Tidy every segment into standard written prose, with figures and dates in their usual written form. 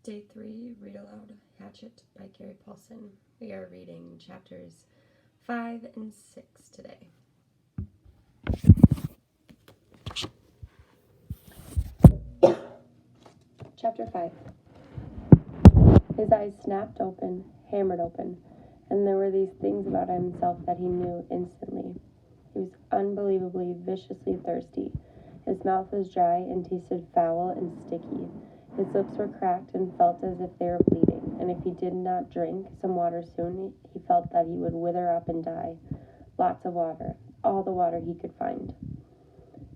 Day 3, Read Aloud, Hatchet by Paulsen. We are reading chapters 5 and 6 today. Chapter 5. His eyes snapped open, hammered open, and there were these things about himself that he knew instantly. He was unbelievably, viciously thirsty. His mouth was dry and tasted foul and sticky. His lips were cracked and felt as if they were bleeding, and if he did not drink some water soon, he felt that he would wither up and die. Lots of water, all the water he could find.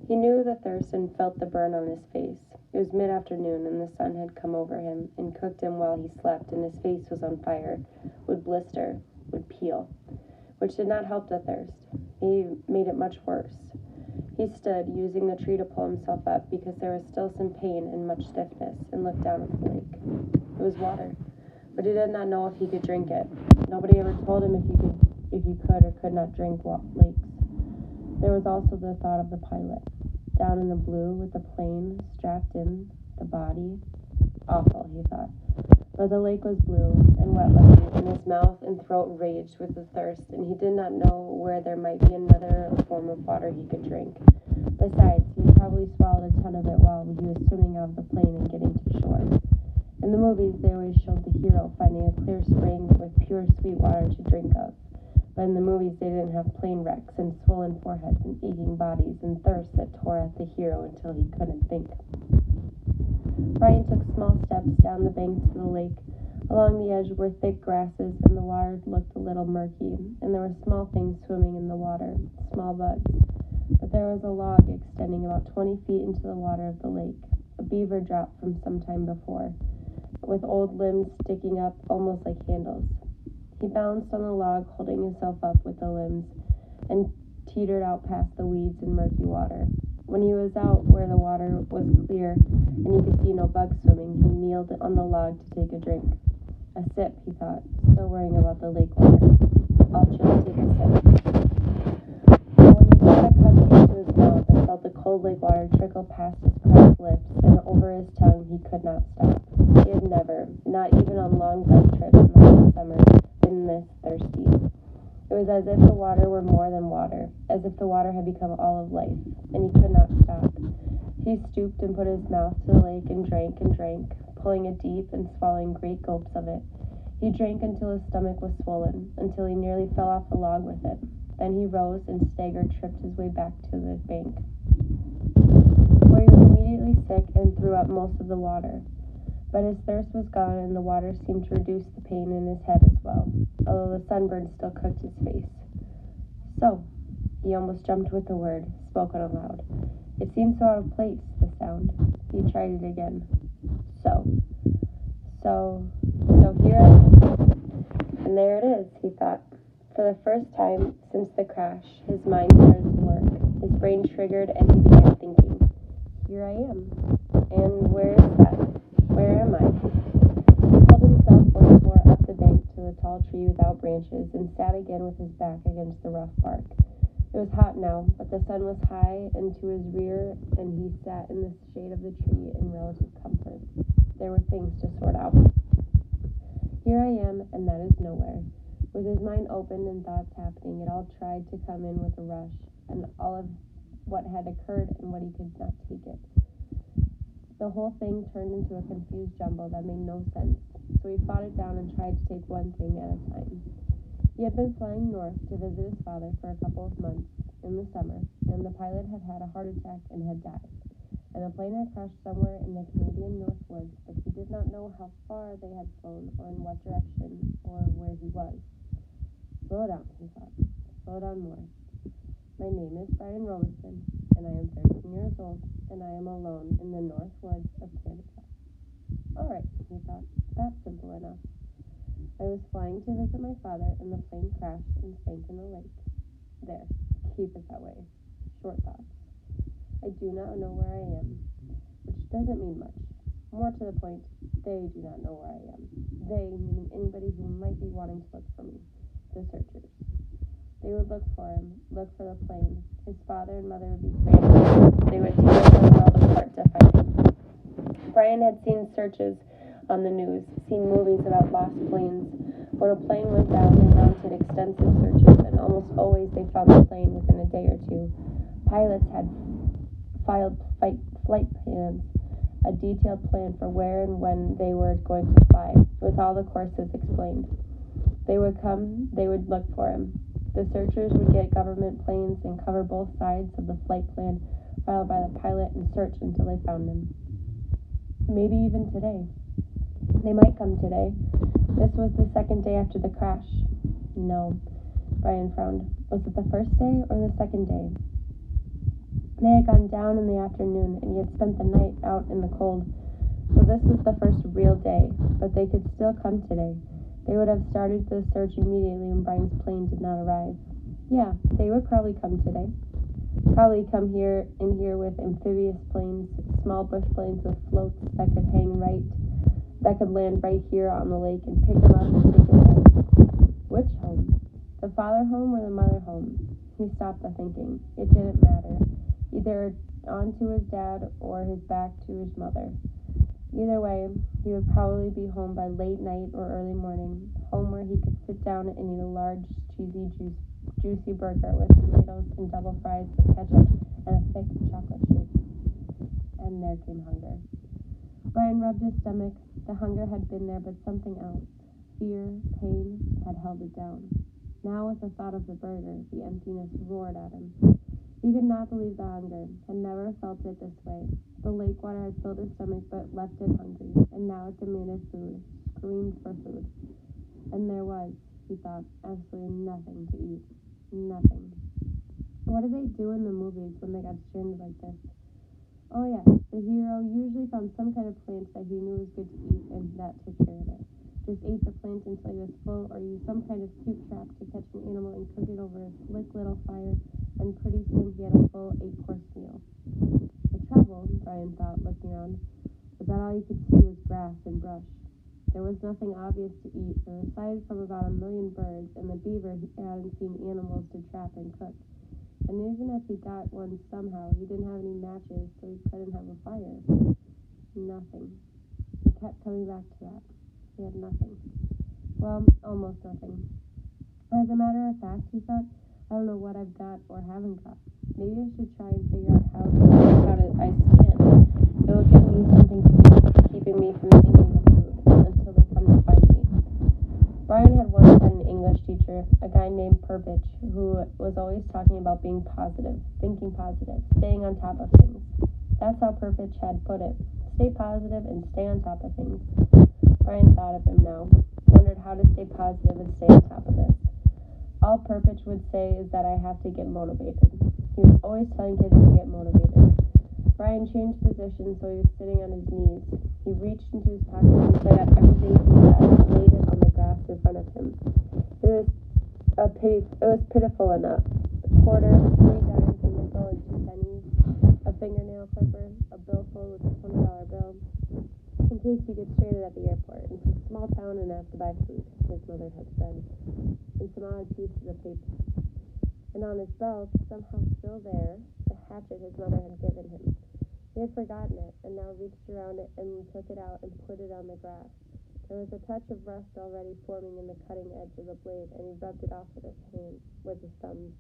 He knew the thirst and felt the burn on his face. It was mid-afternoon, and the sun had come over him and cooked him while he slept, and his face was on fire, would blister, would peel, which did not help the thirst. He made it much worse. He stood, using the tree to pull himself up, because there was still some pain and much stiffness, and looked down at the lake. It was water, but he did not know if he could drink it. Nobody ever told him if you could or could not drink lakes. There was also the thought of the pilot, down in the blue with the plane strapped in the body. Awful, he thought. But the lake was blue and wet-looking, and his mouth and throat raged with the thirst, and he did not know where there might be another form of water he could drink. Besides, he probably swallowed a ton of it while he was swimming out of the plane and getting to shore. In the movies, they always showed the hero finding a clear spring with pure sweet water to drink of. But in the movies, they didn't have plane wrecks and swollen foreheads and aching bodies and thirst that tore at the hero until he couldn't think. Brian took small steps down the bank to the lake. Along the edge were thick grasses, and the water looked a little murky, and there were small things swimming in the water, small bugs. But there was a log extending about 20 feet into the water of the lake, a beaver drop from some time before, with old limbs sticking up almost like handles. He balanced on the log, holding himself up with the limbs, and teetered out past the weeds and murky water. When he was out where the water was clear and he could see no bugs swimming, he kneeled on the log to take a drink. A sip, he thought, still worrying about the lake water. I'll just take a sip. But when he got a cup into his mouth and felt the cold lake water trickle past his cracked lips and over his tongue, he could not stop. He had never, not even on long bike trips in the hot summer, been this thirsty. It was as if the water were more than water, as if the water had become all of life, and he could not stop. He stooped and put his mouth to the lake and drank, pulling it deep and swallowing great gulps of it. He drank until his stomach was swollen, until he nearly fell off the log with it. Then he rose and staggered, tripped his way back to the bank, where he was immediately sick and threw up most of the water. But his thirst was gone, and the water seemed to reduce the pain in his head as well, although the sunburn still cooked his face. So, he almost jumped with the word, spoken aloud. It seemed so out of place, the sound. He tried it again. So here I am. And there it is, he thought. For the first time since the crash, his mind started to work. His brain triggered, and he began thinking, here I am. And where is that? Where am I? He pulled himself once more up the bank to the tall tree without branches and sat again with his back against the rough bark. It was hot now, but the sun was high and to his rear, and he sat in the shade of the tree in relative comfort. There were things to sort out. Here I am, and that is nowhere. With his mind open and thoughts happening, it all tried to come in with a rush, and all of what had occurred and what he could not take it. The whole thing turned into a confused jumble that made no sense, so he fought it down and tried to take one thing at a time. He had been flying north to visit his father for a couple of months in the summer, and the pilot had had a heart attack and had died, and the plane had crashed somewhere in the Canadian North Woods, but he did not know how far they had flown or in what direction or where he was. Slow down, he thought. Slow down more. My name is Brian Robertson, and I am 13 years old, and I am alone in the North Woods of Canada. All right, he thought. That's simple enough. I was flying to visit my father, and the plane crashed and sank in the lake. There. Keep it that way. Short thoughts. I do not know where I am, which doesn't mean much. More to the point, they do not know where I am. They, meaning anybody who might be wanting to look for me. The searchers. They would look for him, look for the plane. His father and mother would be frantic. They would tear the world apart to find him. Brian had seen searches on the news, seen movies about lost planes. When a plane went down, they mounted extensive searches, and almost always they found the plane within a day or two. Pilots had filed flight plans, a detailed plan for where and when they were going to fly, with all the courses explained. They would come, they would look for him. The searchers would get government planes and cover both sides of the flight plan filed by the pilot and search until they found him. Maybe even today. They might come today. This was the second day after the crash. No, Brian frowned. Was it the first day or the second day? They had gone down in the afternoon, and he had spent the night out in the cold. So this was the first real day, but they could still come today. They would have started the search immediately when Brian's plane did not arrive. Yeah, they would probably come today. Probably come here with amphibious planes, small bush planes with floats that could land right here on the lake and pick him up and take him home. Which home? The father home or the mother home? He stopped the thinking. It didn't matter. Either on to his dad or his back to his mother. Either way, he would probably be home by late night or early morning, home where he could sit down and eat a large, juicy burger with tomatoes and double fries with ketchup and a thick chocolate shake. And there came hunger. Brian rubbed his stomach. The hunger had been there, but something else, fear, pain, had held it down. Now, with the thought of the burger, the emptiness roared at him. He could not believe the hunger, had never felt it this way. The lake water had filled his stomach but left it hungry, and now it demanded food, screamed for food. And there was, he thought, absolutely nothing to eat. Nothing. What do they do in the movies when they got stranded like this? Oh yeah, the hero usually found some kind of plant that he knew was good to eat, and that took care of it. Just ate the plant until he was full, or used some kind of cute trap to catch an animal and cook it over a slick little fire, and pretty soon he had a full 8-course meal. The trouble, Brian thought, looking around, was that all you could see was grass and brush. There was nothing obvious to eat, and aside from about 1 million birds and the beaver, he hadn't seen animals to trap and cook. And even if he got one somehow, he didn't have any matches, so he couldn't have a fire. Nothing. He kept coming back to that. He had nothing. Well, almost nothing. As a matter of fact, he thought, I don't know what I've got or haven't got. Maybe I should try and figure out how I stand. It will give me something to do, keeping me from thinking of food until they come to find me. Brian had once had an English teacher, a guy named Purbich, who was always talking about being positive, thinking positive, staying on top of things. That's how Purbich had put it. Stay positive and stay on top of things. Brian thought of him now, wondered how to stay positive and stay on top of this. All Purbich would say is that I have to get motivated. He was always telling kids to get motivated. Brian changed positions so he was sitting on his knees. He reached into his pocket and took out everything he had and laid it on the grass in front of him. It was pitiful enough. A quarter, 3 dimes, a nickel, and 2 pennies, a fingernail clipper, a billfold with a $20 bill, in case you get stranded at the airport in some small town and have to buy food, his mother had said, and some odd pieces of paper. And on his belt, somehow still there, the hatchet his mother had given him. He had forgotten it, and now reached around it and took it out and put it on the grass. There was a touch of rust already forming in the cutting edge of the blade, and he rubbed it off with his thumbs.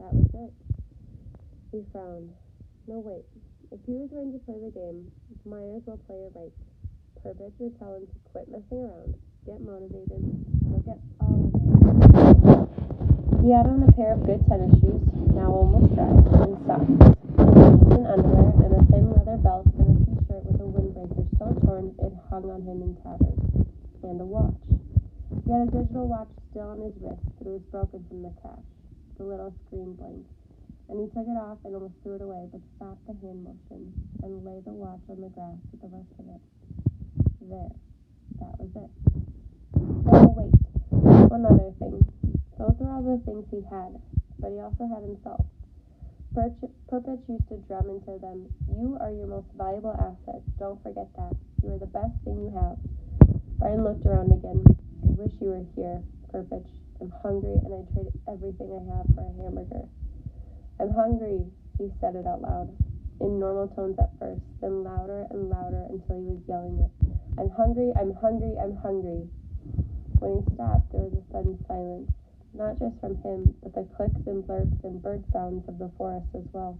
That was it. He frowned. No, wait. If he was going to play the game, might as well play it right. Purbich would tell him to quit messing around, get motivated, look at all of it. He had on a pair of good tennis shoes, now almost dry, and socks, jeans and underwear, and a thin leather belt and a t-shirt with a windbreaker so torn it hung on him in tatters, and a watch. He had a digital watch still on his wrist, but it was broken from the crash. The little screen blinked, and he took it off and almost threw it away, but stopped the hand motion and laid the watch on the grass with the rest of it. There. That was it. Oh, wait. One other thing. Those were all the things he had, but he also had himself. Purbich used to drum into them, "You are your most valuable asset. Don't forget that. You are the best thing you have." Brian looked around again. "I wish you were here, Purbich. I'm hungry, and I'd trade everything I have for a hamburger." "I'm hungry," he said it out loud, in normal tones at first, then louder and louder until he was yelling it. I'm hungry, I'm hungry, I'm hungry. When he stopped, there was a sudden silence, not just from him, but the clicks and blurts and bird sounds of the forest as well.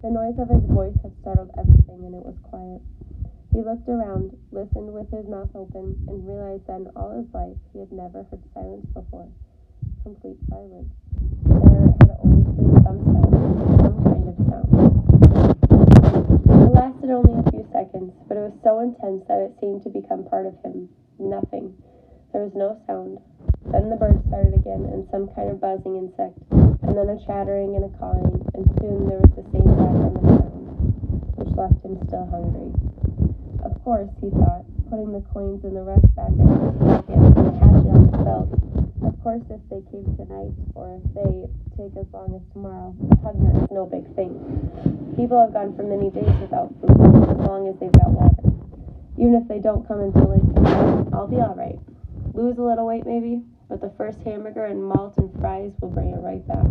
The noise of his voice had startled everything, and it was quiet. He looked around, listened with his mouth open, and realized that in all his life he had never heard silence before. Complete silence. There had always been some sound, some kind of sound. It lasted only a few seconds, but it was so intense that it seemed to become part of him. Nothing. There was no sound. Then the birds started again, and some kind of buzzing insect, and then a chattering and a cawing, and soon there was the same background of sound, which left him still hungry. Of course, he thought, putting the coins and the rest back in his pocket and the hatchet on his belt. Of course, if they came tonight, or if they take as long as tomorrow, hunger is no big thing. People have gone for many days without food, as long as they've got water. Even if they don't come until late tonight, I'll be all right. Lose a little weight maybe, but the first hamburger and malt and fries will bring it right back.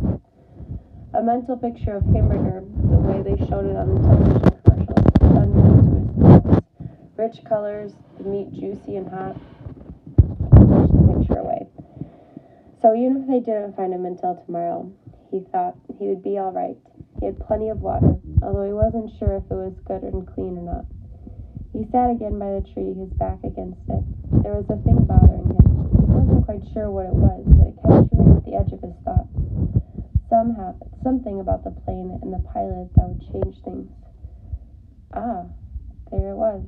A mental picture of hamburger, the way they showed it on the television commercials, thundered into his thoughts. Rich colors, the meat juicy and hot. He pushed the picture away. So even if they didn't find him until tomorrow, he thought he would be all right. He had plenty of water, although he wasn't sure if it was good and clean or not. He sat again by the tree, his back against it. There was a thing bothering him. He wasn't quite sure what it was, but it kept chewing at the edge of his thoughts. Something about the plane and the pilot that would change things. Ah, there it was.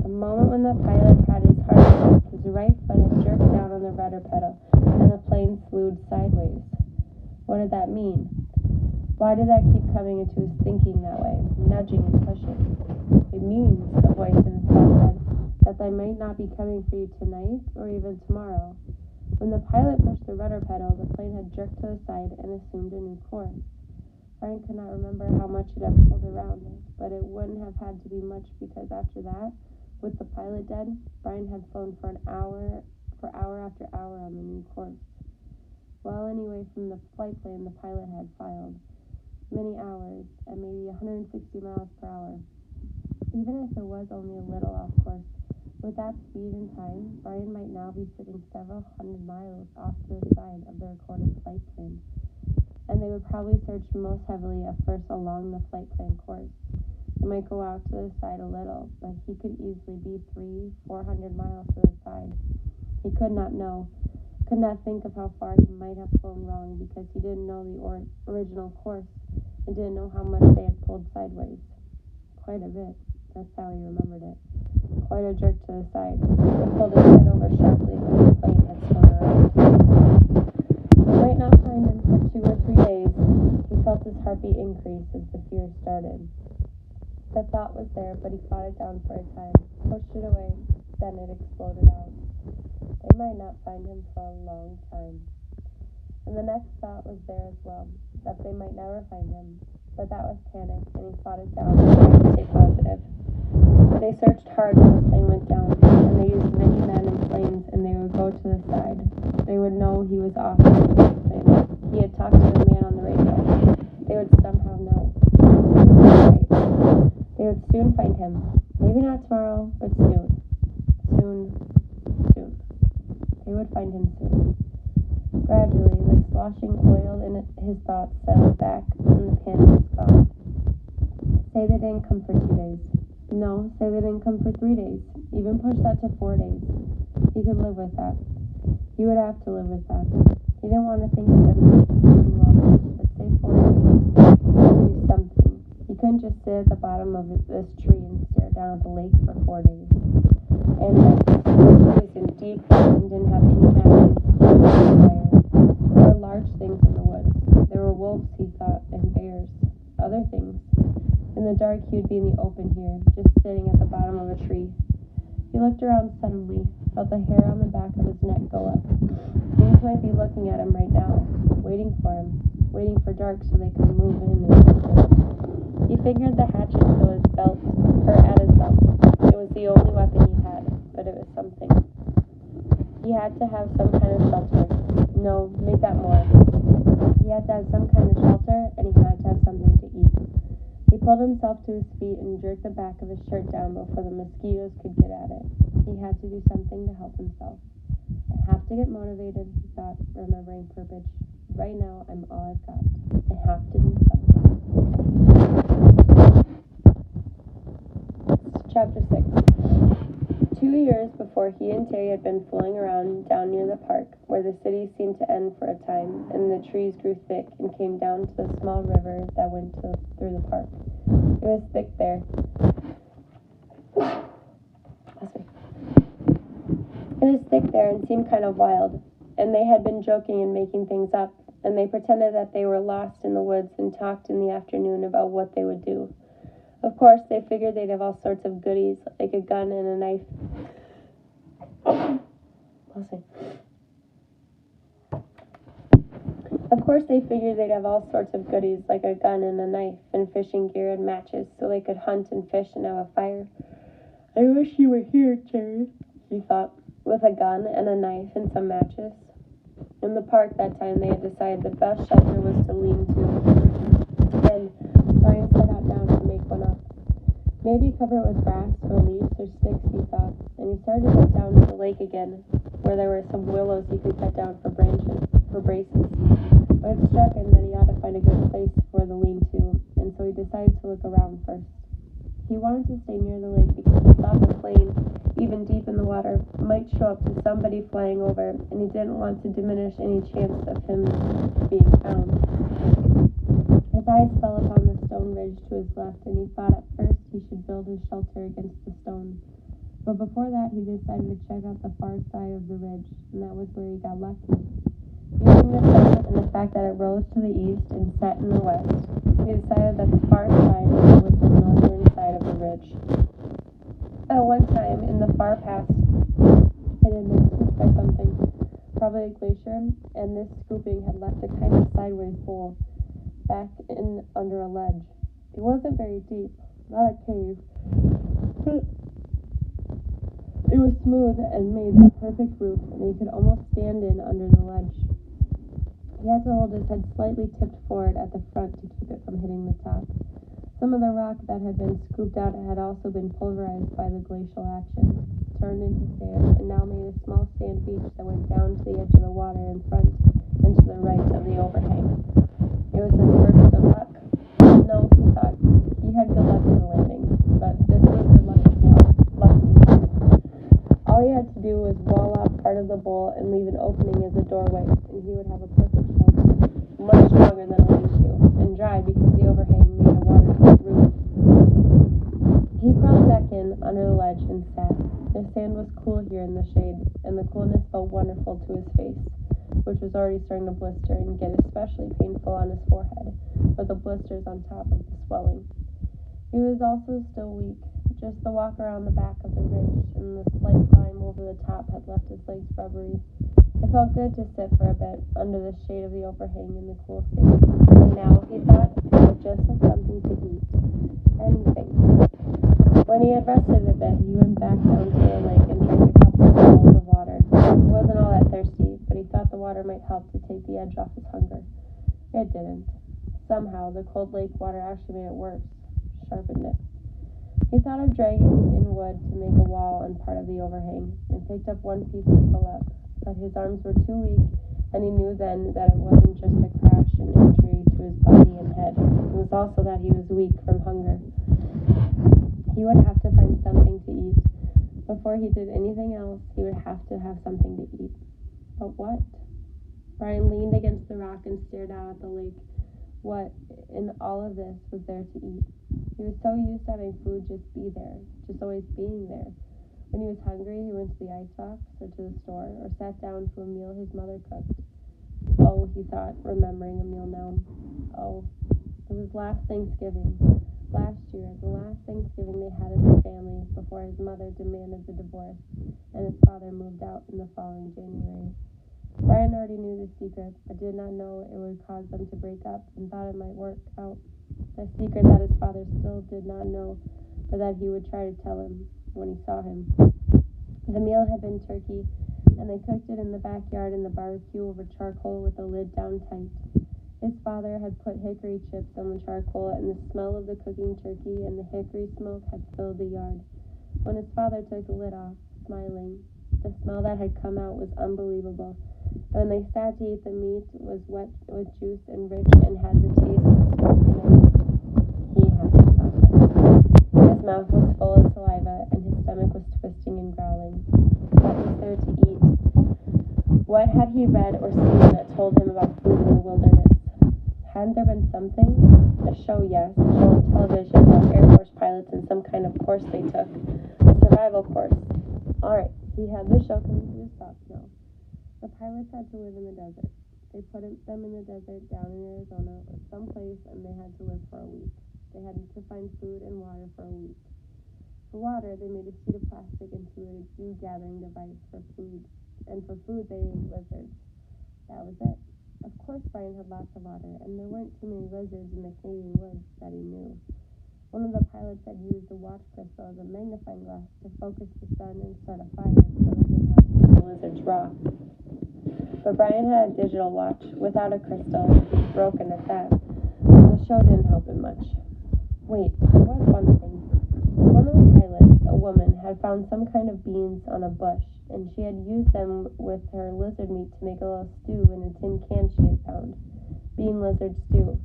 The moment when the pilot had his heart beat, his right foot had jerked down on the rudder pedal, and the plane slewed sideways. What did that mean? Why did that keep coming into his thinking that way, nudging and pushing? It means, the voice in his head said, that they might not be coming for you tonight or even tomorrow. When the pilot pushed the rudder pedal, the plane had jerked to the side and assumed a new course. Brian could not remember how much it had pulled around it, but it wouldn't have had to be much because after that, with the pilot dead, Brian had flown for hour after hour on the new course. Well, anyway, from the flight plan the pilot had filed. Many hours, at maybe 160 miles per hour. Even if it was only a little off course, with that speed and time, Brian might now be sitting several hundred miles off to the side of the recorded flight plan. And they would probably search most heavily at first along the flight plan course. They might go out to the side a little, but he could easily be 300-400 miles to the side. He could not know, could not think of how far he might have flown wrong because he didn't know the original course and didn't know how much they had pulled sideways. Quite a bit. That's how he remembered it. Quite a jerk to the side. He pulled his head over sharply when the plane had spun around. They might not find him for 2 or 3 days. He felt his heartbeat increase as the fear started. The thought was there, but he fought it down for a time, pushed it away, then it exploded out. They might not find him for a long time. And the next thought was there as well, that they might never find him. But that was panic, and he fought it down and tried to stay positive. They searched hard when the plane went down, and they used many men and planes, and they would go to the side. They would know he was off the plane. He had talked to the man on the radio. They would somehow know. Right. They would soon find him. Maybe not tomorrow, but soon. Soon. They would find him soon. Gradually, like sloshing oil in his thoughts settled back, and the panic was gone. Say they didn't come for 2 days. No, say they didn't come for 3 days. Even push that to 4 days. He could live with that. He would have to live with that. He didn't want to think of them too long, but say 4 days. He had to do something. He couldn't just sit at the bottom of this tree and stare down at the lake for 4 days. And he was in deep and didn't have any matches. There were large things in the woods. There were wolves, he thought, and bears. Other things. In the dark, he would be in the open here, just sitting at the bottom of a tree. He looked around suddenly, felt the hair on the back of his neck go up. Things might be looking at him right now, waiting for him, waiting for dark so they could move in and touch him. He fingered the hatchet to his belt, or at his belt. It was the only weapon he had, but it was something. He had to have some kind of shelter. No, make that more. He had to have some kind of shelter, and he had to have something to eat. He pulled himself to his feet and jerked the back of his shirt down before the mosquitoes could get at it. He had to do something to help himself. I have to get motivated, he thought, remembering Purpose. Right now, I'm all I've got. I have to do something. Chapter 6. 2 years before he and Terry had been fooling around down near the park, where the city seemed to end for a time, and the trees grew thick and came down to the small river that went through the park. It was thick there. It was thick there and seemed kind of wild, and they had been joking and making things up, and they pretended that they were lost in the woods and talked in the afternoon about what they would do. Of course, they figured they'd have all sorts of goodies, like a gun and a knife. Of course, they figured they'd have all sorts of goodies, like a gun and a knife, and fishing gear and matches, so they could hunt and fish and have a fire. I wish you were here, Terry, he thought, with a gun and a knife and some matches. In the park that time, they had decided the best shelter was to lean to, and Brian sat down to make one up. Maybe cover it with grass or leaves or sticks, he thought, and he started to get down to the lake again, where there were some willows he could cut down for braces. But it struck him that he ought to find a good place for the lean-to, and so he decided to look around first. He wanted to stay near the lake because he thought the plane, even deep in the water, might show up to somebody flying over, and he didn't want to diminish any chance of him being found. His eyes fell upon the stone ridge to his left, and he thought at first he should build his shelter against the stone. But before that, he decided to check out the far side of the ridge, and that was where he got lucky. Using the sun and the fact that it rose to the east and set in the west, he decided that the far side was the northern side of the ridge. At one time, in the far past, it had been scooped by something, probably a glacier, and this scooping had left a kind of sideways bowl back in under a ledge. It wasn't very deep, not a cave, but it was smooth and made a perfect roof, and he could almost stand in under the ledge. He had to hold his head slightly tipped forward at the front to keep it from hitting the top. Some of the rock that had been scooped out had also been pulverized by the glacial action, turned into sand, and now made a small sand beach that went down to the edge of the water in front and to the right of the overhang. It was his first good luck. No, he thought, he had good luck in the landing, but this was good luck as well. Lucky. All he had to do was wall off part of the bowl and leave an opening as a doorway, and he would have a perfect shelter, much stronger than a lean-to, and dry because the overhang made a watertight roof. He crawled back in under the ledge and sat. The sand was cool here in the shade, and the coolness felt wonderful to his face, which was already starting to blister and get especially painful on his forehead, with the blisters on top of the swelling. He was also still weak. Just the walk around the back of the ridge and the slight climb over the top had left his legs rubbery. It felt good to sit for a bit under the shade of the overhang in the cool sand. And now, he thought, he would just have something to eat. Anything. When he had rested a bit, he went back down to the lake and drank a couple of bottles of water. He wasn't all that thirsty, but he thought the water might help to take the edge off his hunger. It didn't. Somehow, the cold lake water actually made it worse, sharpened it. He thought of dragging in wood to make a wall and part of the overhang, and picked up one piece to pull up, but his arms were too weak, and he knew then that it wasn't just the crash and injury to his body and head. It was also that he was weak from hunger. He would have to find something to eat. Before he did anything else, he would have to have something to eat. But what? Brian leaned against the rock and stared out at the lake. What, in all of this, was there to eat? He was so used to having food just be there, just always being there. When he was hungry, he went to the ice box or to the store or sat down to a meal his mother cooked. Oh, he thought, remembering a meal now. Oh, it was last Thanksgiving. Last year, the last Thanksgiving they had as a family before his mother demanded the divorce and his father moved out in the following January. Brian already knew the secret, but did not know it would cause them to break up and thought it might work out. The secret that his father still did not know, but that he would try to tell him when he saw him. The meal had been turkey, and they cooked it in the backyard in the barbecue over charcoal with the lid down tight. His father had put hickory chips on the charcoal, and the smell of the cooking turkey and the hickory smoke had filled the yard. When his father took the lid off, smiling, the smell that had come out was unbelievable. And when they sat to eat, the meat was wet with juice and rich and had the taste of smoke in it. He had to stop it. His mouth was full of saliva, and his stomach was twisting and growling. What was there to eat? What had he read or seen that told him about food in the wilderness? Hadn't there been something? A show, yes. A show on television about Air Force pilots and some kind of course they took. A survival course. All right, he had the show coming to his thoughts now. The pilots had to live in the desert. They put them in the desert down in Arizona or someplace, and they had to live for a week. They had to find food and water for a week. For water, they made a sheet of plastic into a dew-gathering device for food. And for food, they ate lizards. That was it. Of course, Brian had lots of water, and there weren't too many lizards in the Canadian woods that he knew. One of the pilots had used a watch crystal as a magnifying glass to focus the sun and start a fire so they didn't have to eat the lizards raw. But Brian had a digital watch without a crystal, broken at that. So the show didn't help him much. Wait, there was one thing. One of the pilots, a woman, had found some kind of beans on a bush, and she had used them with her lizard meat to make a little stew in a tin can she had found. Bean lizard stew.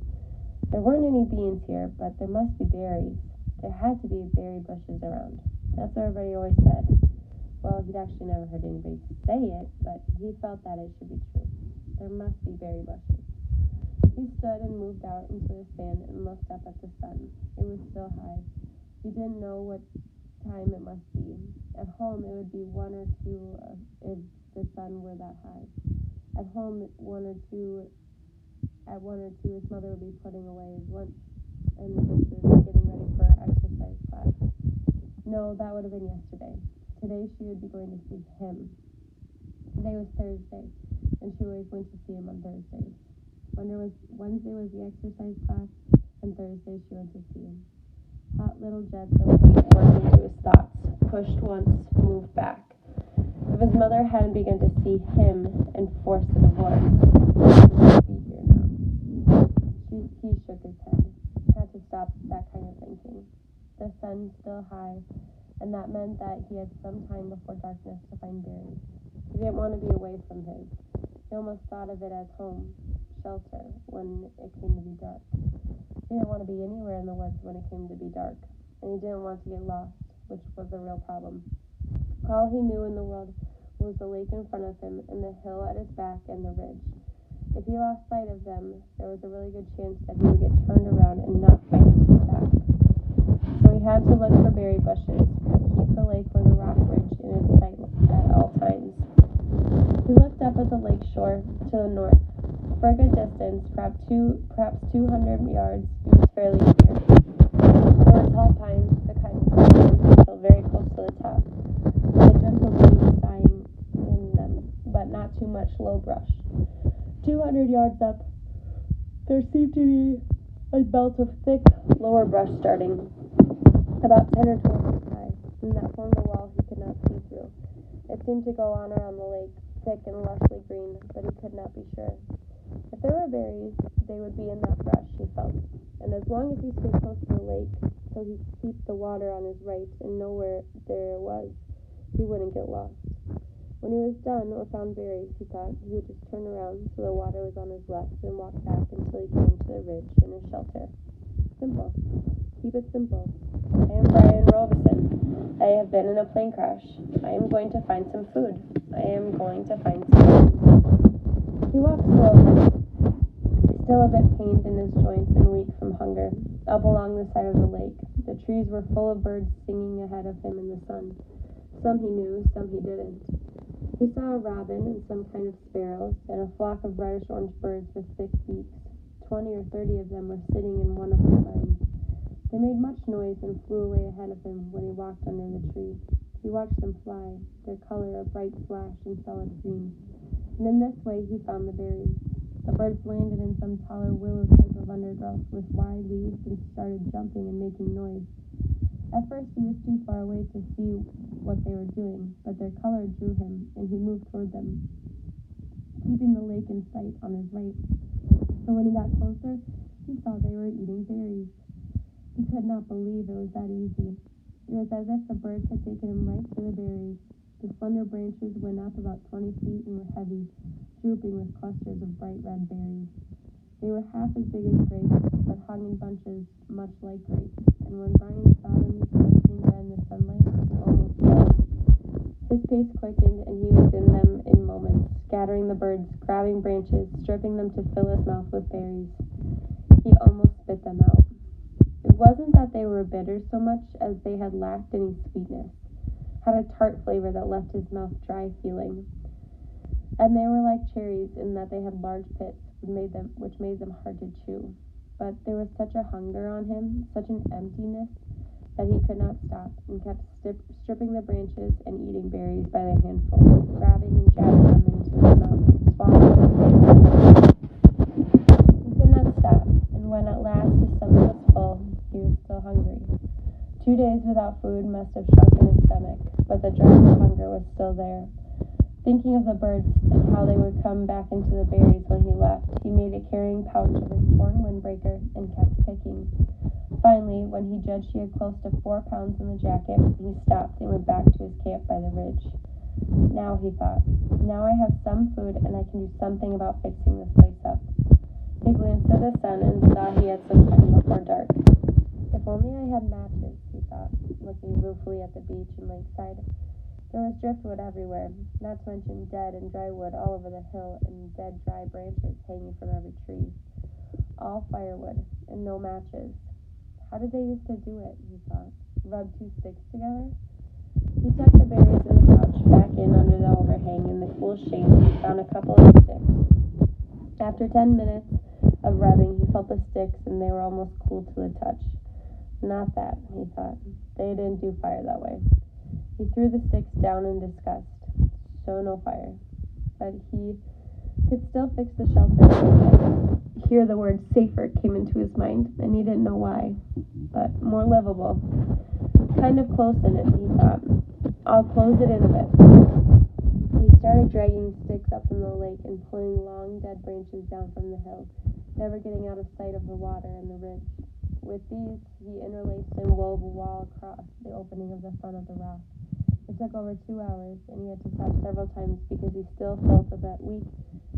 There weren't any beans here, but there must be berries. There had to be berry bushes around. That's what everybody always said. Well, he'd actually never heard anybody say it, but he felt that it should be true. There must be berry bushes. He stood and moved out into the sand and looked up at the sun. It was still high. He didn't know what time it must be. At home, it would be 1 or 2 if the sun were that high. At home, at 1 or 2, his mother would be putting away his lunch and the dishes and getting ready for exercise class. No, that would have been yesterday. Today, she would be going to see him. Today was Thursday, and she always went to see him on Thursdays. Wednesday was the exercise class, and Thursday she went to see him. Hot little jets of hate went into his thoughts, pushed once, moved back. If his mother hadn't begun to see him and forced a divorce, he wouldn't be here now. He shook his head. Had to stop that kind of thinking. The sun's still high, and that meant that he had some time before darkness to find berries. He didn't want to be away from his. He almost thought of it as home, shelter, when it came to be dark. He didn't want to be anywhere in the woods when it came to be dark, and he didn't want to get lost, which was a real problem. All he knew in the world was the lake in front of him and the hill at his back and the ridge. If he lost sight of them, there was a really good chance that he would get turned around and not find his way back. So he had to look for berry bushes, but keep the lake or the rock ridge in his sight at all times. He looked up at the lake shore to the north. For a good distance, perhaps 200 yards, he was fairly clear. There were tall pines, the kind of pines until very close to the top, with a gentle breeze sighing in them, but not too much low brush. 200 yards up, there seemed to be a belt of thick, lower brush starting, about 10 or 12 feet high, and that formed a wall he could not see through. It seemed to go on around the lake, thick and lushly green, but he could not be sure. If there were berries, they would be in that brush, he felt, and as long as he stayed close to the lake, so he could keep the water on his right and know where there was, he wouldn't get lost. When he was done or found berries, he thought, he would just turn around so the water was on his left and walk back until he came to the ridge and his shelter. Simple. Keep it simple. I am Brian Robeson. I have been in a plane crash. I am going to find some food. I am going to find some food. He walked slowly, still a bit pained in his joints and weak from hunger, up along the side of the lake. The trees were full of birds singing ahead of him in the sun. Some he knew, some he didn't. He saw a robin and some kind of sparrows, and a flock of reddish-orange birds with thick beaks. 20 or 30 of them were sitting in one of the vines. They made much noise and flew away ahead of him when he walked under the tree. He watched them fly, their color a bright flash and solid green. And in this way he found the berries. The birds landed in some taller willow type of undergrowth with wide leaves and started jumping and making noise. At first he was too far away to see what they were doing, but their color drew him, and he moved toward them, keeping the lake in sight on his right. And when he got closer, he saw they were eating berries. He could not believe it was that easy. It was as if the birds had taken him right to the berries. The slender branches went up about 20 feet and were heavy, drooping with clusters of bright red berries. They were half as big as grapes, but hung in bunches much like grapes, and when Brian saw them glistening red in the sunlight, he almost fell. His pace quickened, and he was in them in moments, scattering the birds, grabbing branches, stripping them to fill his mouth with berries. He almost spit them out. It wasn't that they were bitter so much as they had lacked any sweetness, had a tart flavor that left his mouth dry feeling. And they were like cherries in that they had large pits, which made them hard to chew. But there was such a hunger on him, such an emptiness, that he could not stop, and kept stripping the branches and eating berries by the handful, grabbing and jabbing them into his mouth, swallowing them. He could not stop, and when at last his stomach was full, he was still hungry. 2 days without food must have shrunken his stomach, but the drive for hunger was still there. Thinking of the birds and how they would come back into the berries when he left, he made a carrying pouch of his torn windbreaker and kept picking. Finally, when he judged he had close to 4 pounds in the jacket, he stopped and went back to his camp by the ridge. Now, he thought, now I have some food and I can do something about fixing this place up. He glanced at the sun and saw he had some time before dark. If only I had matches, he thought, looking ruefully at the beach and lakeside. There was driftwood everywhere, not to mention dead and dry wood all over the hill and dead dry branches hanging from every tree. All firewood, and no matches. How did they used to do it, he thought? Rub 2 sticks together? He tucked the berries in the pouch back in under the overhang in the cool shade and found a couple of sticks. After 10 minutes of rubbing, he felt the sticks and they were almost cool to the touch. Not that, he thought. They didn't do fire that way. He threw the sticks down in disgust. So no fire. But he could still fix the shelter. Here the word safer came into his mind, and he didn't know why. But more livable. Kind of close in it, he thought. I'll close it in a bit. He started dragging sticks up from the lake and pulling long dead branches down from the hill, never getting out of sight of the water and the ridge. With these, he interlaced and wove a wall across the opening of the front of the rock. It took over 2 hours, and he had to stop several times because he still felt a bit weak,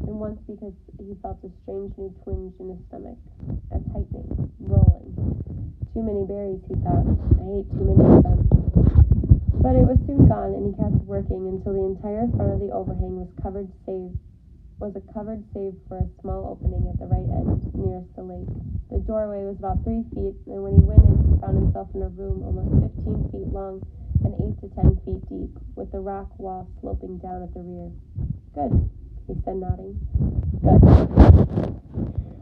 and once because he felt a strange new twinge in his stomach, a tightening, rolling. Too many berries, he thought. I ate too many of them. But it was soon gone, and he kept working until the entire front of the overhang was a covered save for a small opening at the right end, nearest the lake. The doorway was about 3 feet, and when he went in, he found himself in a room almost 15 feet long and 8 to 10 feet deep, with the rock wall sloping down at the rear. Good, he said, nodding. Good.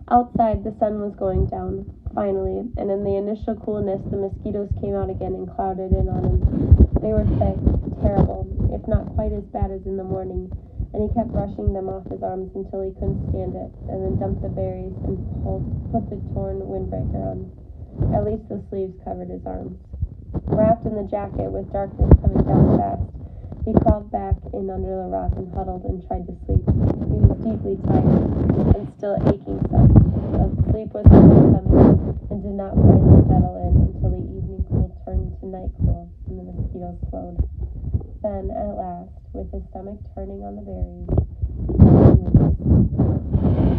Outside, the sun was going down, finally, and in the initial coolness, the mosquitoes came out again and clouded in on him. They were thick, terrible, if not quite as bad as in the morning, and he kept brushing them off his arms until he couldn't stand it, and then dumped the berries and put the torn windbreaker on. At least the sleeves covered his arms. Wrapped in the jacket, with darkness coming down fast, he crawled back in under the rock and huddled and tried to sleep. He was deeply tired and still aching some, but sleep was slowly coming and did not finally settle in until the evening cool turned to night cool and the mosquitoes slowed. Then, at last, with his stomach turning on the berries, he fell asleep.